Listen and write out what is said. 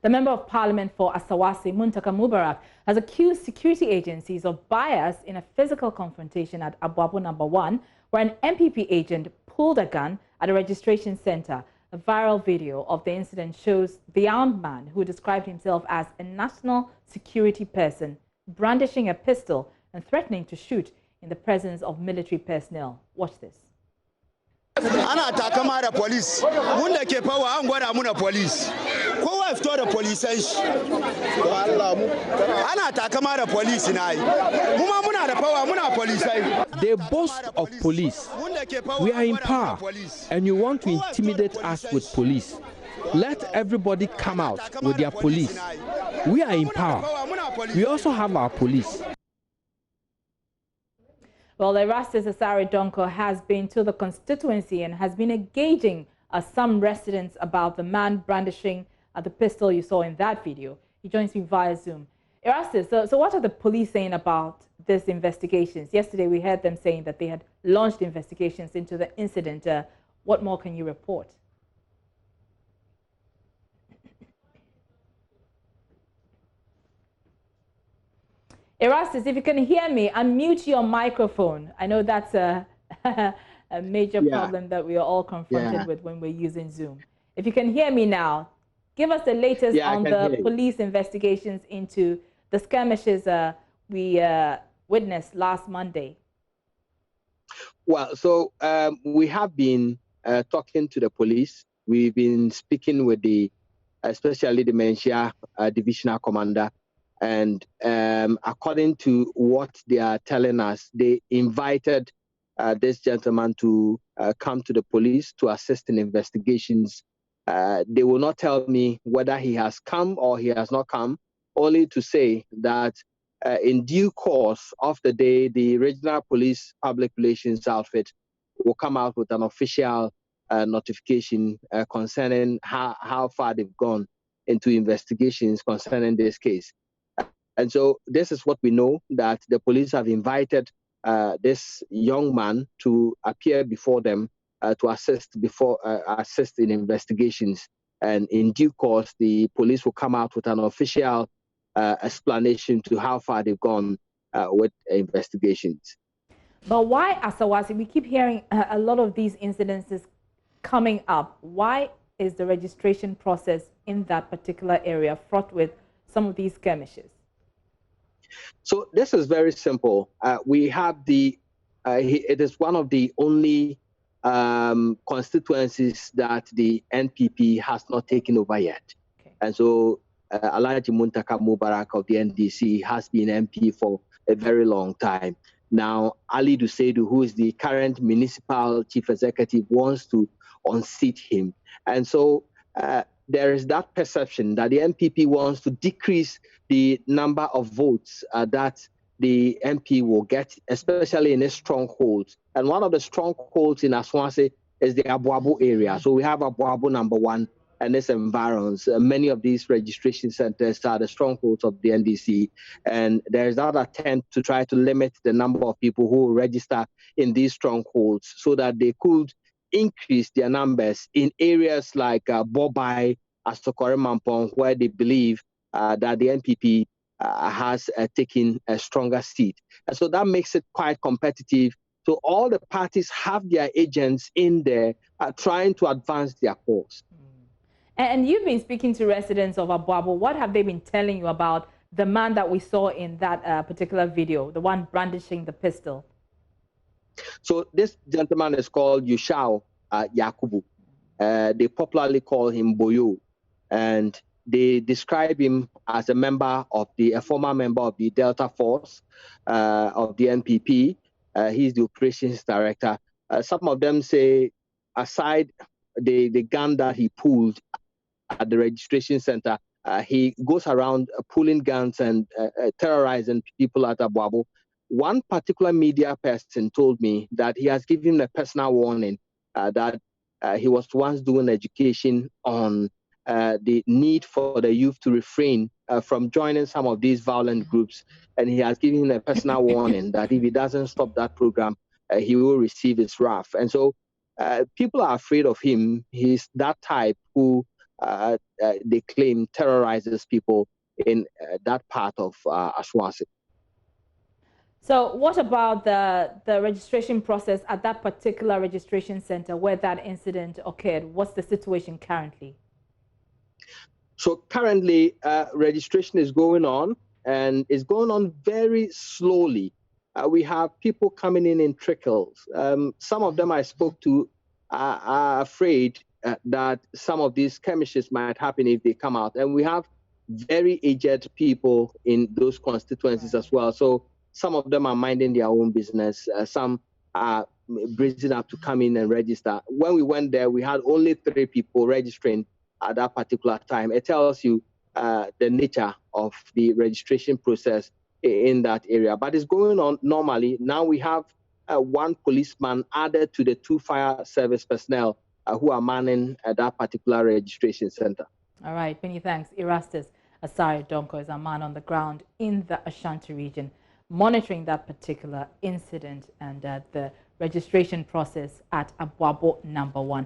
The Member of Parliament for Asawase, Muntaka Mubarak, has accused security agencies of bias in a physical confrontation at Aboabo No. 1, where an MPP agent pulled a gun at a registration center. A viral video of the incident shows the armed man, who described himself as a national security person, brandishing a pistol and threatening to shoot in the presence of military personnel. Watch this. Ana takama da police wanda ke fawa an gwada muna police kowa fito da police shi ana takama da police na yi mu ma muna da fawa muna police. They boast of police. We are in power and you want to intimidate us with police. Let everybody come out with their police. We are in power. We also have our police. Well, Erastus Asare Donko has been to the constituency and has been engaging some residents about the man brandishing the pistol you saw in that video. He joins me via Zoom. Erastus, so what are the police saying about these investigations? Yesterday we heard them saying that they had launched investigations into the incident. What more can you report? Erastus, if you can hear me, unmute your microphone. I know that's a major problem that we are all confronted with when we're using Zoom. If you can hear me now, give us the latest on the police investigations into the skirmishes we witnessed last Monday. Well, so we have been talking to the police. We've been speaking with especially the Menchia divisional commander. And according to what they are telling us, they invited this gentleman to come to the police to assist in investigations. They will not tell me whether he has come or he has not come, only to say that in due course of the day, the regional police public relations outfit will come out with an official notification concerning how far they've gone into investigations concerning this case. And so this is what we know, that the police have invited this young man to appear before them to assist in investigations. And in due course, the police will come out with an official explanation to how far they've gone with investigations. But why Asawase? We keep hearing a lot of these incidences coming up. Why is the registration process in that particular area fraught with some of these skirmishes? So this is very simple. We have it is one of the only constituencies that the NPP has not taken over yet. Okay. And so Alhaji Muntaka Mubarak of the NDC has been MP for a very long time. Now, Ali Duseidu, who is the current municipal chief executive, wants to unseat him. And so there is that perception that the NPP wants to decrease the number of votes that the MP will get, especially in a stronghold. And one of the strongholds in Asawase is the Aboabo area. So we have Aboabo No. 1 and its environs. Many of these registration centers are the strongholds of the NDC. And there is that attempt to try to limit the number of people who will register in these strongholds so that they could increase their numbers in areas like Bobai, Asokore Mampong, where they believe that the NPP has taken a stronger seat. And so that makes it quite competitive. So all the parties have their agents in there trying to advance their cause. And you've been speaking to residents of Aboabo. What have they been telling you about the man that we saw in that particular video, the one brandishing the pistol? So this gentleman is called Yushao Yakubu. They popularly call him Boyo. And they describe him as a former member of the Delta Force of the NPP. He's the operations director. Some of them say, aside the gun that he pulled at the registration center, he goes around pulling guns and terrorizing people at Aboabo. One particular media person told me that he has given a personal warning that he was once doing education on the need for the youth to refrain from joining some of these violent groups. And he has given a personal warning that if he doesn't stop that program, he will receive his wrath. And so people are afraid of him. He's that type who they claim terrorizes people in that part of Aswasi. So what about the registration process at that particular registration center where that incident occurred? What's the situation currently? So currently, registration is going on, and it's going on very slowly. We have people coming in trickles. Some of them I spoke to are afraid that some of these skirmishes might happen if they come out. And we have very aged people in those constituencies as well. So some of them are minding their own business. Some are brazen up to come in and register. When we went there, we had only 3 people registering at that particular time. It tells you the nature of the registration process in that area. But it's going on normally. Now we have 1 policeman added to the 2 fire service personnel who are manning that particular registration center. All right, many thanks. Erastus Asari Donko is a man on the ground in the Ashanti region, monitoring that particular incident and the registration process at Aboabo No. 1.